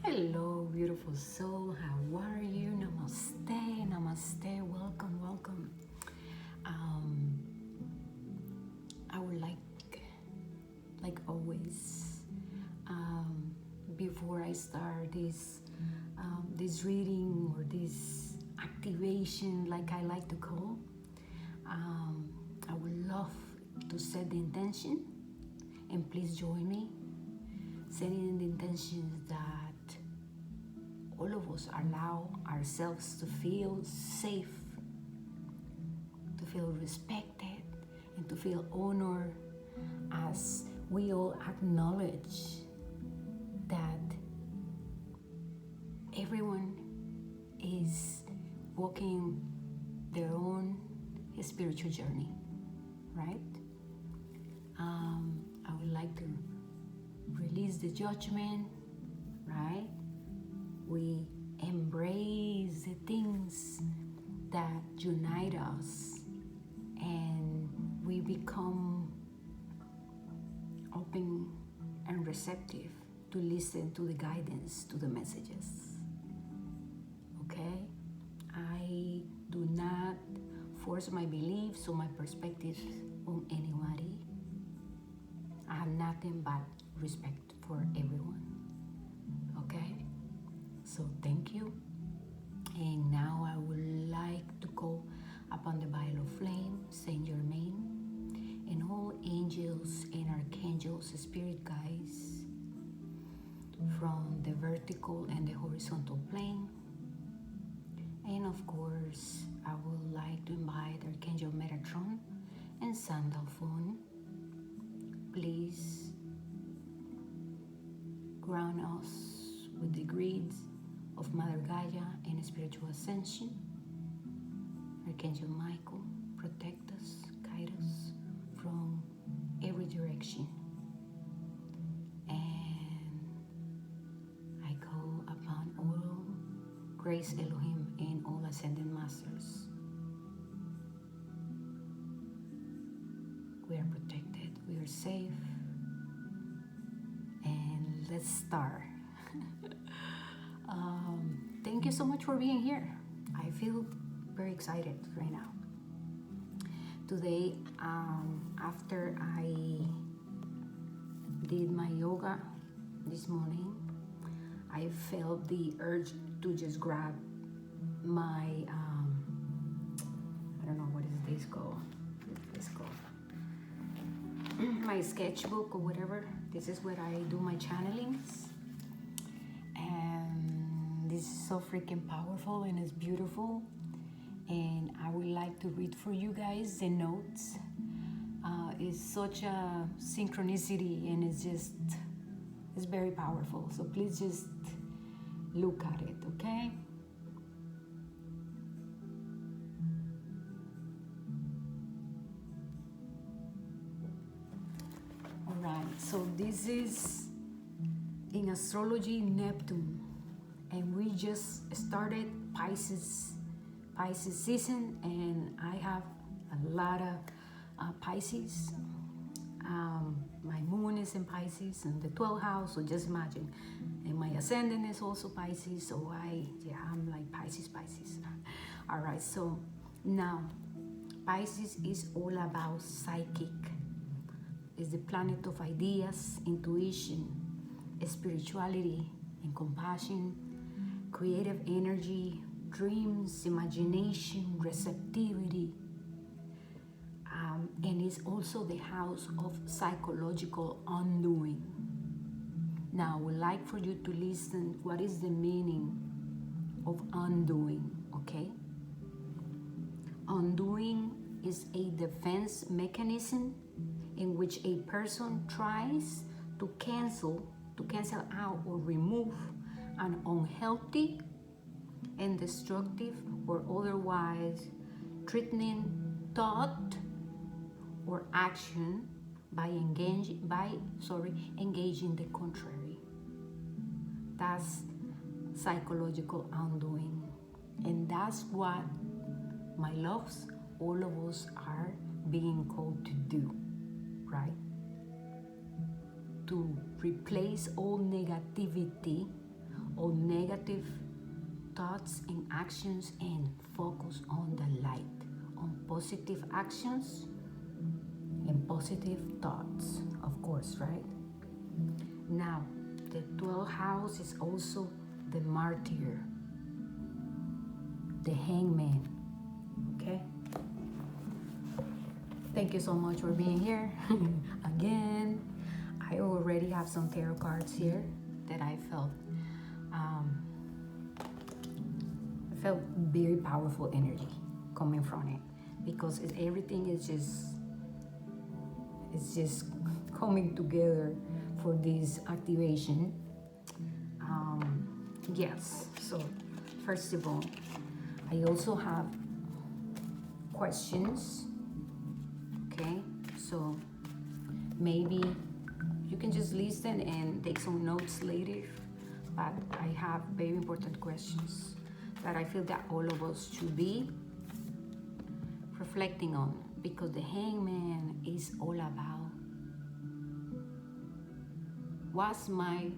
Hello, beautiful soul. How are you? Namaste, namaste. Welcome, welcome. Um, I would like always, um, before I start this reading or this activation, like I like to call, um, I would love to set the intention, and please join me setting the intention that all of us allow ourselves to feel safe, to feel respected, and to feel honored as we all acknowledge that everyone is walking their own spiritual journey, right? I would like to release the judgment, right? We embrace the things that unite us, and we become open and receptive to listen to the guidance, to the messages. Okay? I do not force my beliefs or my perspectives on anybody. I have nothing but respect for everyone. Okay? So thank you. And now I would like to call upon the Violet Flame, Saint Germain, and all angels and archangels, spirit guides from the vertical and the horizontal plane. And of course, I would like to invite Archangel Metatron and Sandalphon. Please ground us with the grids of Mother Gaia and spiritual ascension. Archangel Michael, protect us, guide us from every direction. And I call upon all Grace Elohim and all Ascended Masters. We are protected, we are safe, and let's start. Thank you so much for being here. I feel very excited right now. Today, after I did my yoga this morning, I felt the urge to just grab my, I don't know, what is this called? My sketchbook or whatever. This is where I do my channelings. And this is so freaking powerful and it's beautiful. And I would like to read for you guys the notes. It's such a synchronicity and it's very powerful. So please just look at it, okay? All right, so this is in astrology Neptune, and we just started Pisces season, and I have a lot of Pisces. My moon is in Pisces in the 12th house, so just imagine. And my ascendant is also Pisces, so I'm like Pisces. All right, so now Pisces is all about psychic. It's the planet of ideas, intuition, spirituality, and compassion, creative energy, dreams, imagination, receptivity. And it's also the house of psychological undoing. Now, I would like for you to listen what is the meaning of undoing, okay? Undoing is a defense mechanism in which a person tries to cancel out or remove an unhealthy and destructive or otherwise threatening thought or action by engaging the contrary. That's psychological undoing. And that's what, my loves, all of us are being called to do, right? To replace all negativity, all negative thoughts and actions and focus on the light, on positive actions and positive thoughts, of course, right? Now, the 12th house is also the Martyr, the Hangman, okay? Thank you so much for being here. Again, I already have some tarot cards here that I felt very powerful energy coming from it, because everything is just coming together for this activation. Yes, so first of all, I also have questions. Okay, so maybe you can just listen and take some notes later, but I have very important questions that I feel that all of us should be reflecting on, because the Hangman is all about what's my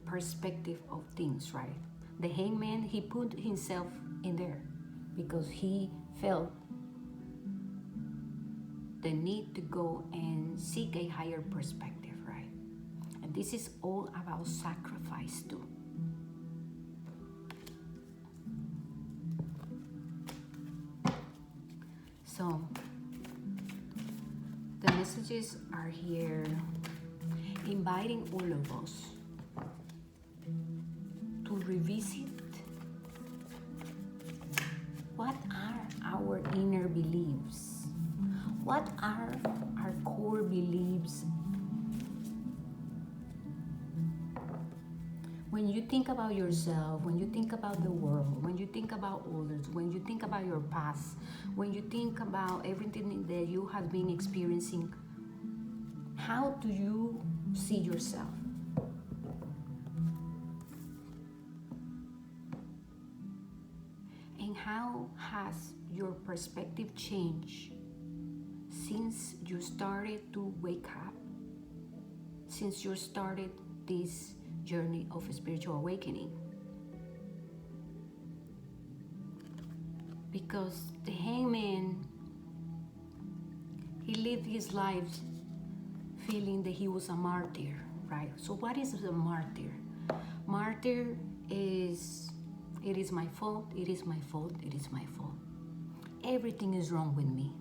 perspective of things, right? The Hangman, he put himself in there because he felt the need to go and seek a higher perspective, right? And this is all about sacrifice too. So the messages are here inviting all of us to revisit what are our inner beliefs, what are our core beliefs. When you think about yourself, when you think about the world, when you think about others, when you think about your past, when you think about everything that you have been experiencing, how do you see yourself? And how has your perspective changed since you started to wake up, since you started this journey of spiritual awakening? Because the Hangman, he lived his life feeling that he was a martyr, right? So what is a martyr? Martyr is, it is my fault, it is my fault, it is my fault. Everything is wrong with me.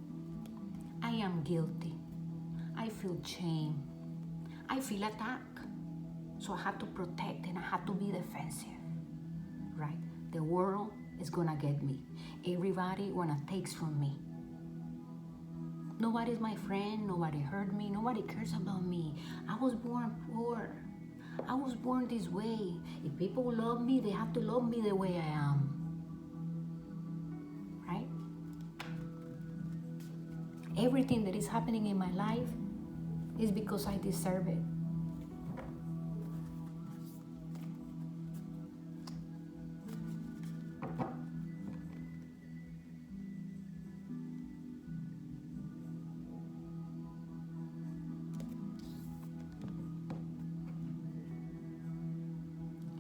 I am guilty. I feel shame. I feel attacked. So I have to protect and I have to be defensive, right? The world is gonna get me. Everybody wanna take from me. Nobody's my friend, nobody heard me, nobody cares about me. I was born poor. I was born this way. If people love me, they have to love me the way I am, right? Everything that is happening in my life is because I deserve it.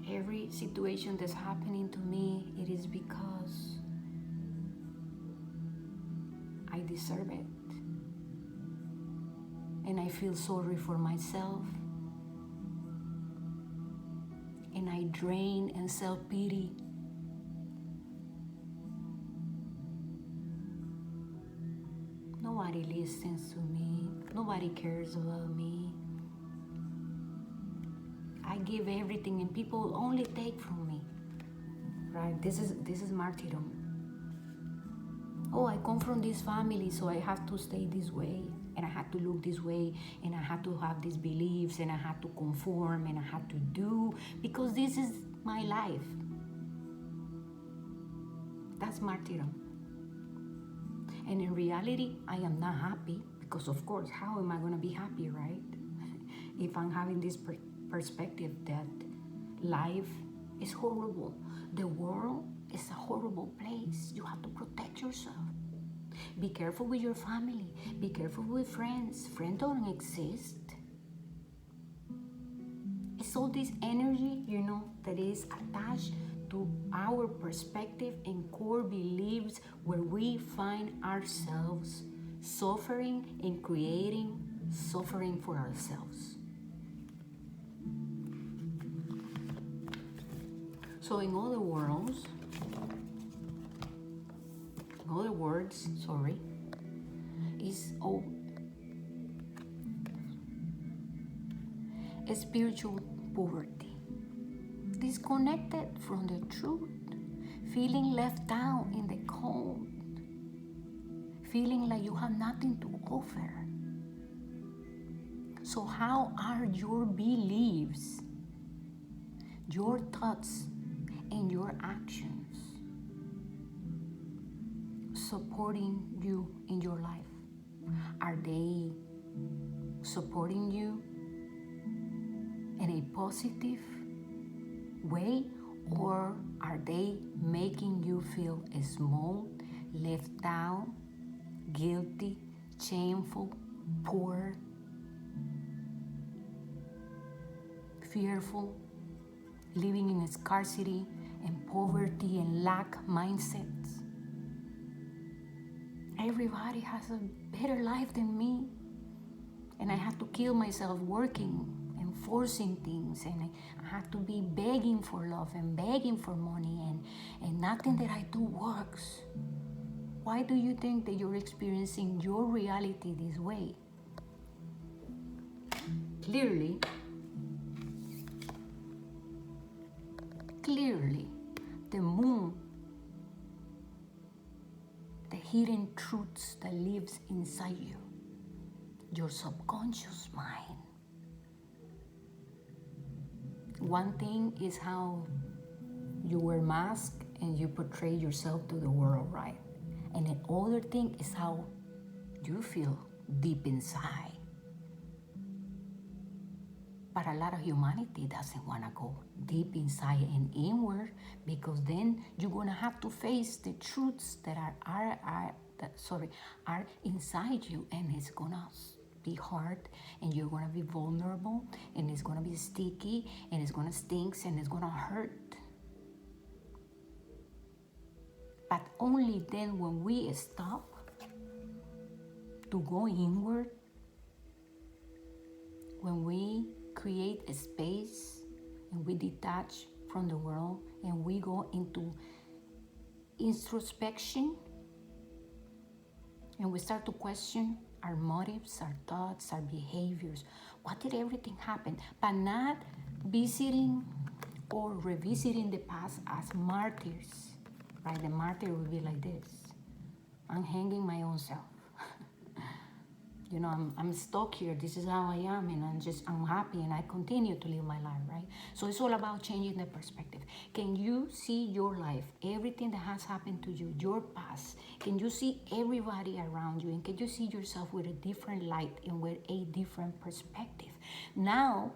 Every situation that's happening to me, it is because I deserve it. And I feel sorry for myself. And I drain and self-pity. Nobody listens to me. Nobody cares about me. I give everything and people only take from me, right? This is martyrdom. Oh, I come from this family, so I have to stay this way, and I have to look this way, and I have to have these beliefs, and I have to conform, and I have to do, because this is my life. That's martyrdom. And in reality, I am not happy, because of course, how am I going to be happy, right? If I'm having this perspective that life is horrible. The world is a horrible place. You have to protect yourself. Be careful with your family. Be careful with friends. Friends don't exist. all this energy, that is attached to our perspective and core beliefs, where we find ourselves suffering and creating suffering for ourselves. So in other words, is spiritual poverty, disconnected from the truth, feeling left down in the cold, feeling like you have nothing to offer. So how are your beliefs, your thoughts, and your actions supporting you in your life? Are they supporting you in a positive way, or are they making you feel small, left down, guilty, shameful, poor, fearful, living in scarcity and poverty and lack mindsets? Everybody has a better life than me, and I have to kill myself working and forcing things, and I have to be begging for love and begging for money, and nothing that I do works. Why do you think that you're experiencing your reality this way? Clearly, the moon, the hidden truths that lives inside you, your subconscious mind. One thing is how you wear masks and you portray yourself to the world, right? And the other thing is how you feel deep inside. But a lot of humanity doesn't want to go deep inside and inward, because then you're going to have to face the truths that are inside you, and it's going to be hard, and you're going to be vulnerable, and it's going to be sticky, and it's going to stink, and it's going to hurt. But only then, when we stop to go inward, when we create a space and we detach from the world and we go into introspection and we start to question our motives, our thoughts, our behaviors. What did everything happen? But not visiting or revisiting the past as martyrs, right? The martyr will be like this: I'm hanging my own self. I'm stuck here. This is how I am, and I'm happy, and I continue to live my life, right? So it's all about changing the perspective. Can you see your life, everything that has happened to you, your past? Can you see everybody around you, and can you see yourself with a different light and with a different perspective? Now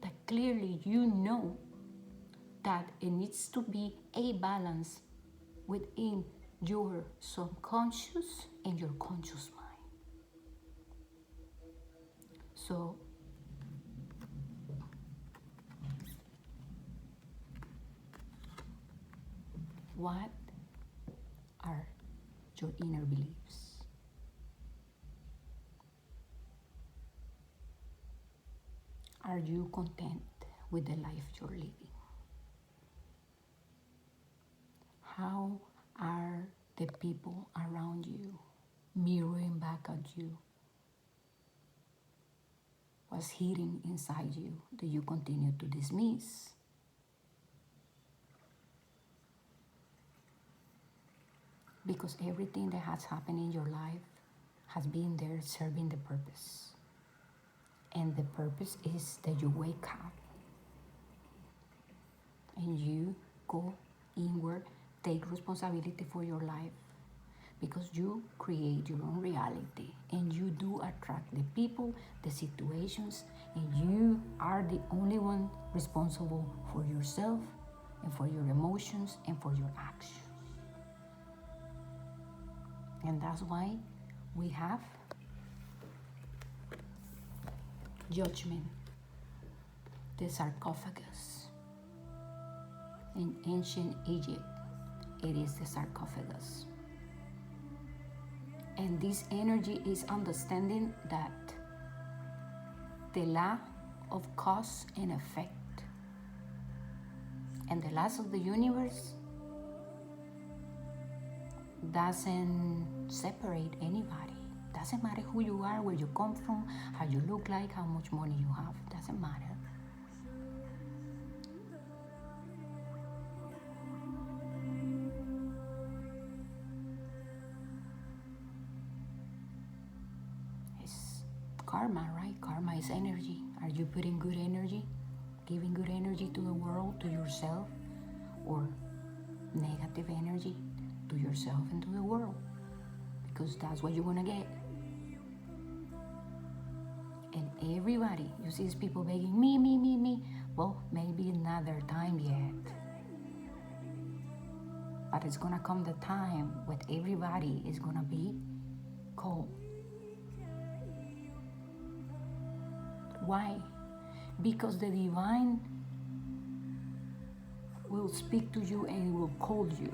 that clearly you know that it needs to be a balance within your subconscious and your conscious mind. So, what are your inner beliefs? Are you content with the life you're living? How are the people around you mirroring back at you what's hidden inside you that you continue to dismiss? Because everything that has happened in your life has been there serving the purpose. And the purpose is that you wake up and you go inward, take responsibility for your life, because you create your own reality, and you do attract the people, the situations, and you are the only one responsible for yourself and for your emotions and for your actions. And that's why we have judgment the sarcophagus. In ancient Egypt, it is the sarcophagus. And this energy is understanding that the law of cause and effect and the laws of the universe doesn't separate anybody. Doesn't matter who you are, where you come from, how you look like, how much money you have. Doesn't matter. It's karma, right? Karma is energy. Are you putting good energy? Giving good energy to the world, to yourself, or negative energy to yourself and to the world? Because that's what you're gonna get. And everybody, you see these people begging, me. Well, maybe not their time yet. But it's gonna come the time when everybody is gonna be called. Why? Because the divine will speak to you and it will call you.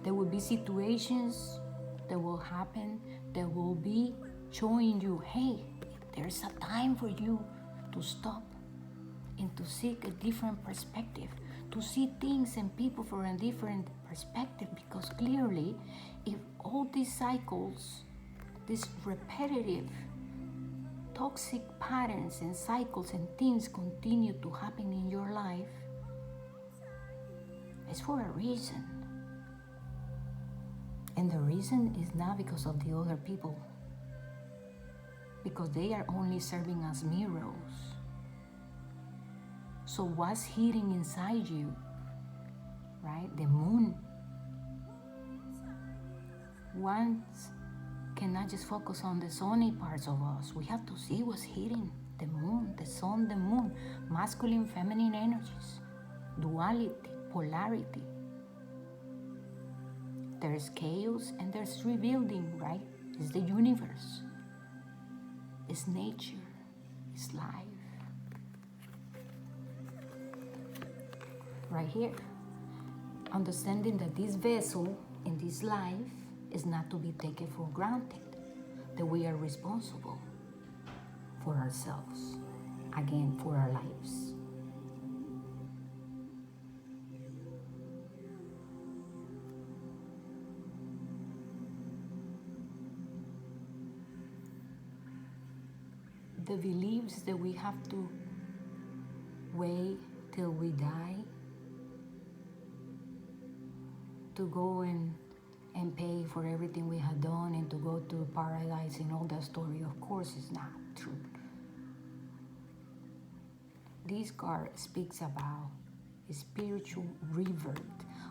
There will be situations that will happen that will be showing you, hey, there's a time for you to stop and to seek a different perspective, to see things and people from a different perspective. Because clearly, if all these cycles, these repetitive toxic patterns and cycles and things continue to happen in your life, it's for a reason. And the reason is not because of the other people, because they are only serving as mirrors. So what's hidden inside you, right? The moon. Once cannot just focus on the sunny parts of us. We have to see what's hidden. The moon, the sun, the moon. Masculine, feminine energies. Duality, polarity. There's chaos and there's rebuilding, right? It's the universe. It's nature. It's life. Right here. Understanding that this vessel in this life is not to be taken for granted, that we are responsible for ourselves, again, for our lives. The beliefs that we have to wait till we die to go and pay for everything we have done and to go to paradise and all that story, of course, is not true. This card speaks about a spiritual rebirth,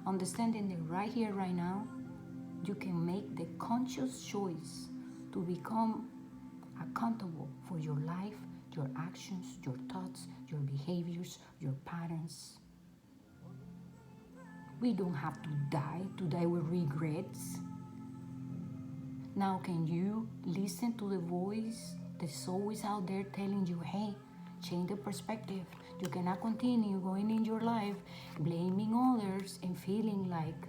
understanding that right here, right now, you can make the conscious choice to become accountable for your life, your actions, your thoughts, your behaviors, your patterns. We don't have to die with regrets. Now can you listen to the voice that's always out there telling you, hey, change the perspective. You cannot continue going in your life blaming others and feeling like,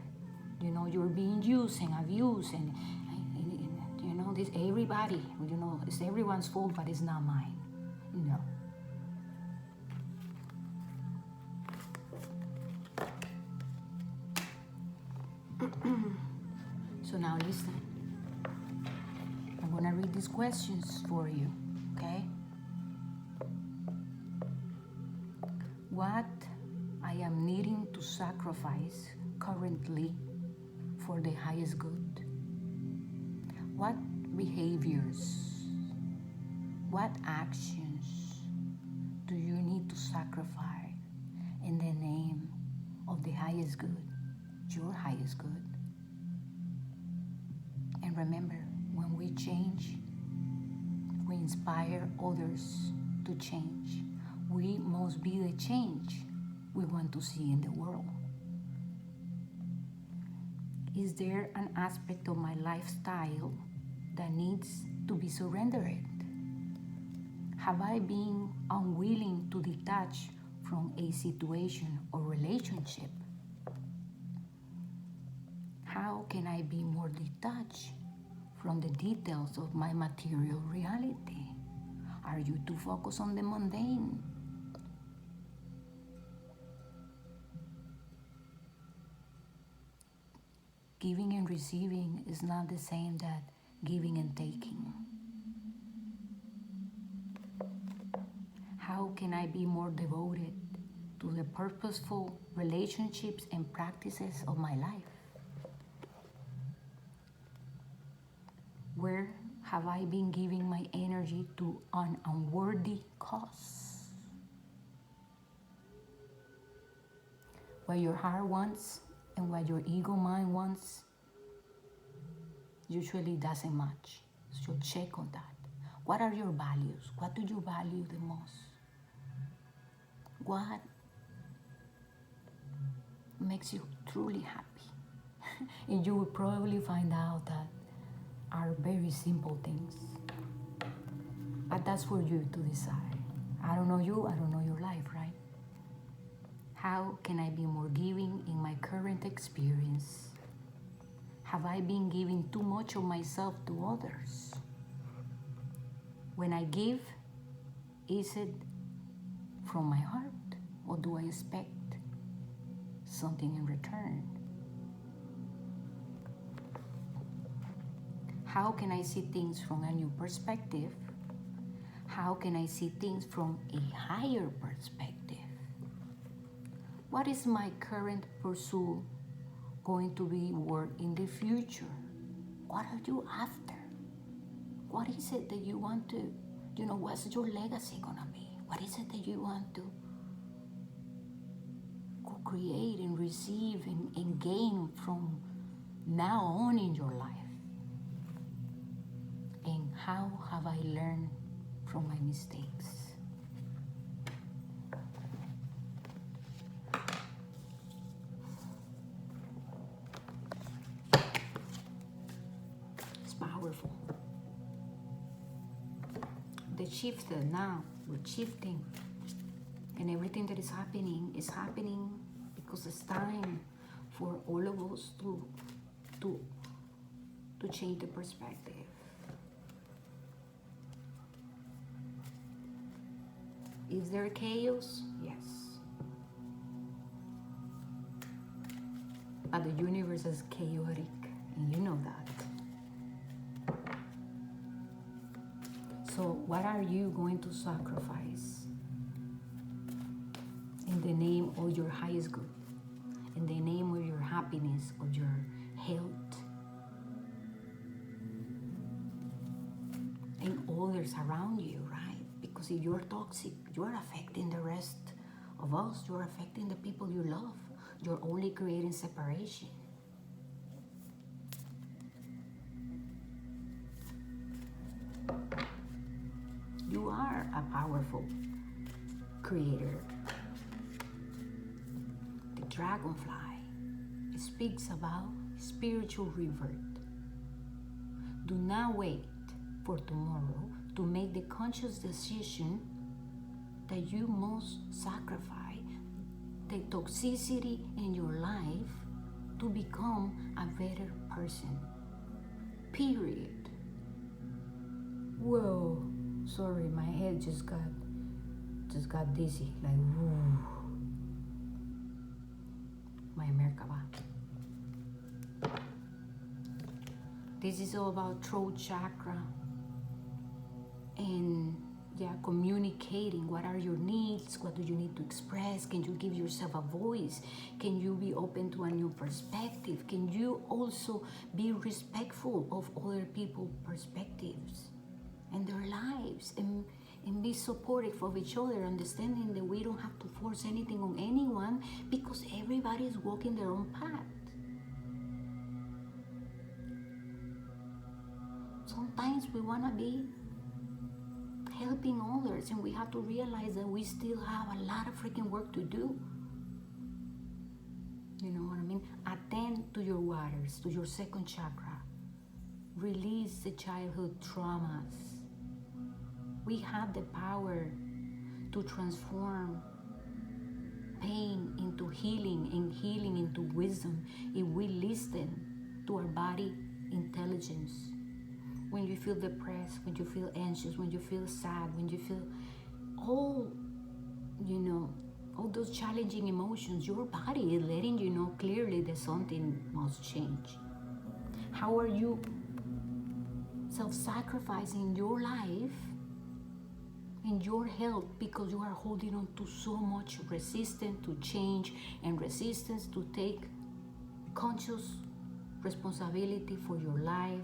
you're being used and abused and this everybody, it's everyone's fault, but it's not mine. No. So now listen. I'm gonna read these questions for you, okay? What I am needing to sacrifice currently for the highest good? What behaviors, what actions do you need to sacrifice in the name of the highest good, your highest good? And remember, when we change, we inspire others to change. We must be the change we want to see in the world. Is there an aspect of my lifestyle that needs to be surrendered? Have I been unwilling to detach from a situation or relationship? How can I be more detached from the details of my material reality? Are you too focused on the mundane? Giving and receiving is not the same that giving and taking. How can I be more devoted to the purposeful relationships and practices of my life? Where have I been giving my energy to an unworthy cause? What your heart wants and what your ego mind wants usually doesn't match. So check on that. What are your values? What do you value the most? What makes you truly happy? And you will probably find out that are very simple things. But that's for you to decide. I don't know you, I don't know your life, right? How can I be more giving in my current experience? Have I been giving too much of myself to others? When I give, is it from my heart, or do I expect something in return? How can I see things from a new perspective? How can I see things from a higher perspective? What is my current pursuit going to be worth in the future? What are you after? What is it that you want to, what's your legacy gonna be? What is it that you want to create and receive and gain from now on in your life? And how have I learned from my mistakes? It's powerful. The shift now, we're shifting. And everything that is happening because it's time for all of us to change the perspective. Is there chaos? Yes. But the universe is chaotic, and you know that. So what are you going to sacrifice in the name of your highest good, in the name of your happiness, of your health, and others around you, right? Because if you're toxic, you're affecting the rest of us. You're affecting the people you love. You're only creating separation. You are a powerful creator. The dragonfly speaks about spiritual rebirth. Do not wait for tomorrow to make the conscious decision that you must sacrifice the toxicity in your life to become a better person. Period. Whoa, sorry, my head just got dizzy, like woo. My Merkaba. This is all about throat chakra and communicating. What are your needs? What do you need to express? Can you give yourself a voice? Can you be open to a new perspective? Can you also be respectful of other people's perspectives and their lives, and be supportive of each other, understanding that we don't have to force anything on anyone because everybody is walking their own path. Sometimes we want to be helping others, and we have to realize that we still have a lot of freaking work to do. You know what I mean? Attend to your waters, to your second chakra. Release the childhood traumas. We have the power to transform pain into healing and healing into wisdom if we listen to our body intelligence. When you feel depressed, when you feel anxious, when you feel sad, when you feel all, all those challenging emotions, your body is letting you know clearly that something must change. How are you self-sacrificing your life and your health because you are holding on to so much resistance to change and resistance to take conscious responsibility for your life?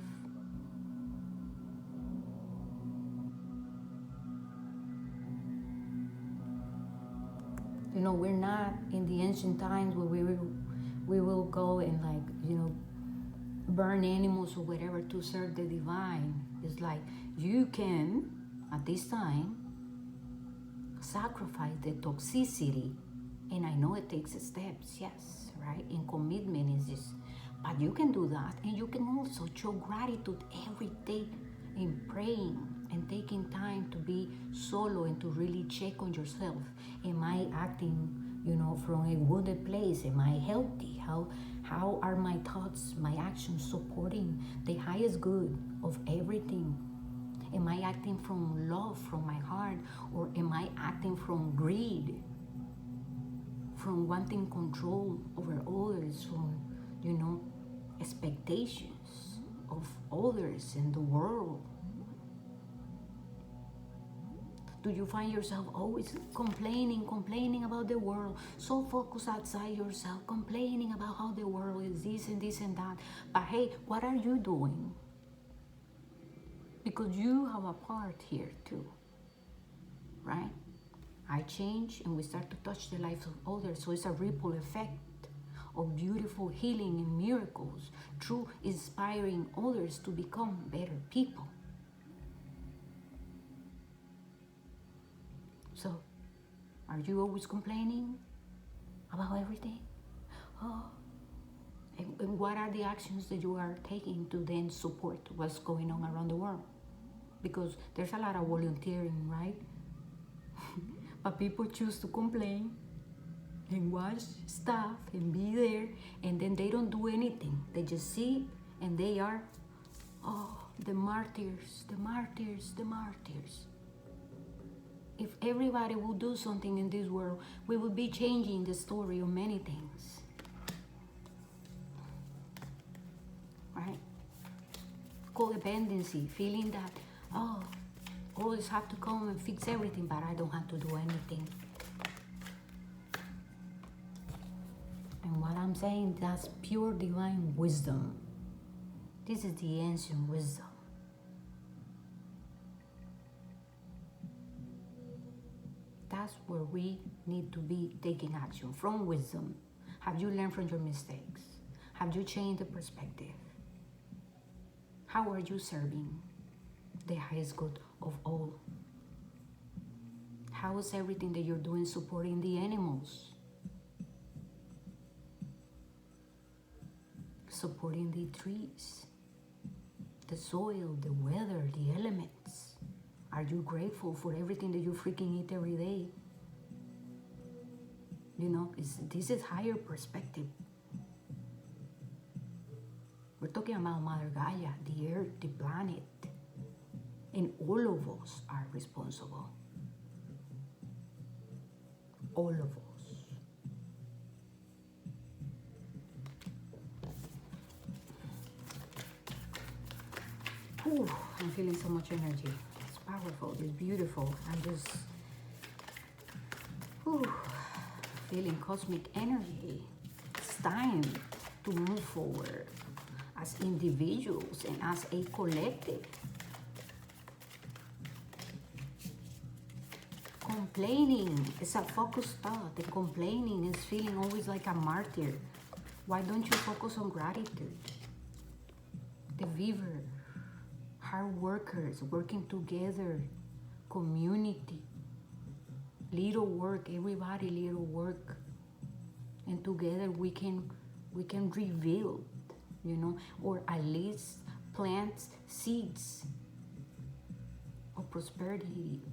We're not in the ancient times where we will go and burn animals or whatever to serve the divine. It's like you can, at this time, sacrifice the toxicity. And I know it takes steps, yes, right? And commitment is this. But you can do that. And you can also show gratitude every day in praying and taking time to be solo and to really check on yourself. Am I acting, from a wounded place? Am I healthy? How are my thoughts, my actions supporting the highest good of everything? Am I acting from love, from my heart? Or am I acting from greed? From wanting control over others, from, expectations of others in the world? Do you find yourself always complaining about the world, so focused outside yourself, complaining about how the world is this and this and that? But hey, what are you doing? Because you have a part here too, right? I change and we start to touch the lives of others. So it's a ripple effect of beautiful healing and miracles through inspiring others to become better people. So, are you always complaining about everything? And what are the actions that you are taking to then support what's going on around the world? Because there's a lot of volunteering, right? But people choose to complain and watch stuff and be there, and then they don't do anything. They just see, and they are, the martyrs, the martyrs, the martyrs. If everybody will do something in this world, we will be changing the story of many things. Right? Codependency, feeling that, others have to come and fix everything, but I don't have to do anything. And what I'm saying, that's pure divine wisdom. This is the ancient wisdom. That's where we need to be taking action, from wisdom. Have you learned from your mistakes? Have you changed the perspective? How are you serving the highest good of all? How is everything that you're doing supporting the animals? Supporting the trees, the soil, the weather, the elements? Are you grateful for everything that you freaking eat every day? This is higher perspective. We're talking about Mother Gaia, the earth, the planet. And all of us are responsible. All of us. Whew, I'm feeling so much energy. It's powerful, it's beautiful. I'm just feeling cosmic energy. It's time to move forward as individuals and as a collective. Complaining is a focused thought. The complaining is feeling always like a martyr. Why don't you focus on gratitude? The weaver, hard workers working together, community, little work, everybody little work, and together we can rebuild, or at least plant seeds of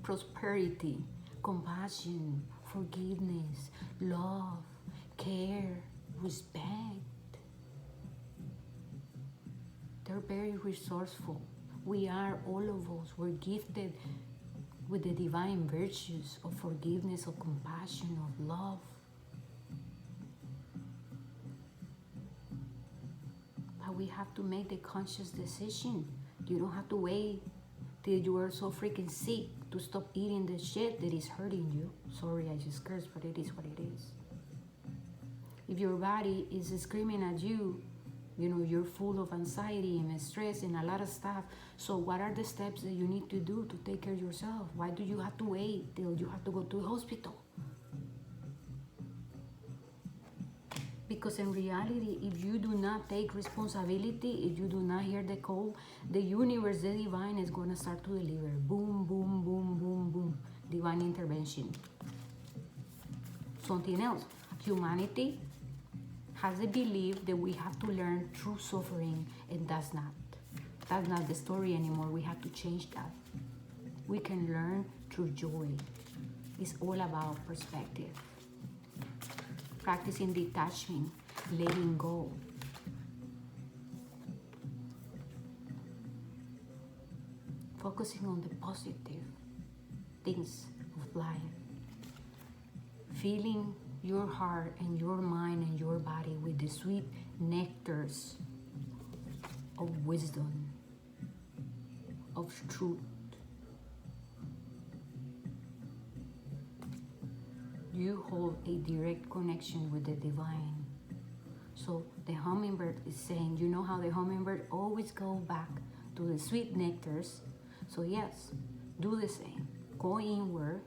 prosperity, compassion, forgiveness, love, care, respect. They're very resourceful. We are, all of us, we're gifted with the divine virtues of forgiveness, of compassion, of love. But we have to make the conscious decision. You don't have to wait till you are so freaking sick to stop eating the shit that is hurting you. Sorry, I just cursed, but it is what it is. If your body is screaming at you, you know, you're full of anxiety and stress and a lot of stuff. So what are the steps that you need to do to take care of yourself? Why do you have to wait till you have to go to the hospital? Because in reality, if you do not take responsibility, if you do not hear the call, the universe, the divine is going to start to deliver. Boom, boom, boom, boom, boom. Divine intervention. Something else. Humanity has a belief that we have to learn through suffering, and that's not the story anymore. We have to change that. We can learn through joy. It's all about perspective. Practicing detachment, letting go. Focusing on the positive things of life. Filling your heart and your mind and your body with the sweet nectars of wisdom, of truth. You hold a direct connection with the divine. So the hummingbird is saying, you know how the hummingbird always go back to the sweet nectars? So yes, do the same. Go inward.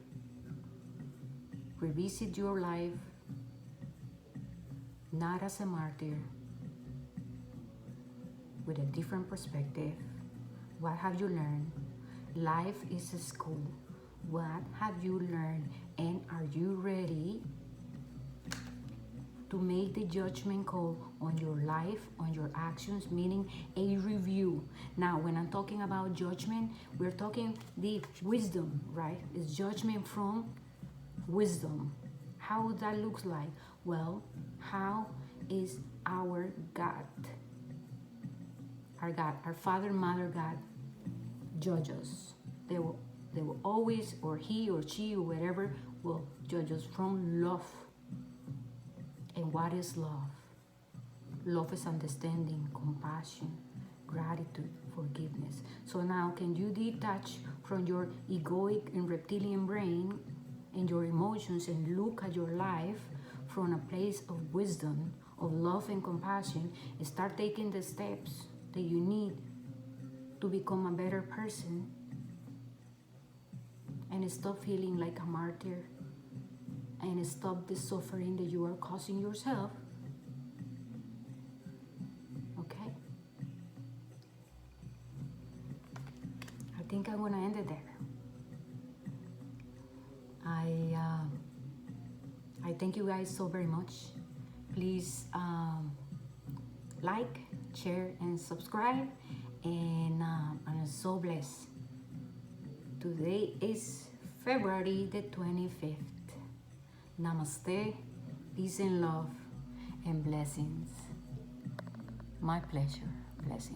Revisit your life, not as a martyr, with a different perspective. What have you learned? Life is a school. What have you learned? And are you ready to make the judgment call on your life, on your actions, meaning a review? Now, when I'm talking about judgment, we're talking the wisdom, right? It's judgment from wisdom. How that looks like? Well, how is our God, our Father, Mother, God, judge us? They will always, or he or she or whatever, will judge us from love. And what is love? Love is understanding, compassion, gratitude, forgiveness. So now, can you detach from your egoic and reptilian brain and your emotions and look at your life from a place of wisdom, of love and compassion, and start taking the steps that you need to become a better person, and stop feeling like a martyr, and stop the suffering that you are causing yourself? Okay? I think I'm gonna end it there. I thank you guys so very much. Please like, share, and subscribe. And I'm so blessed. Today is February the 25th. Namaste, peace and love, and blessings. My pleasure. Blessings.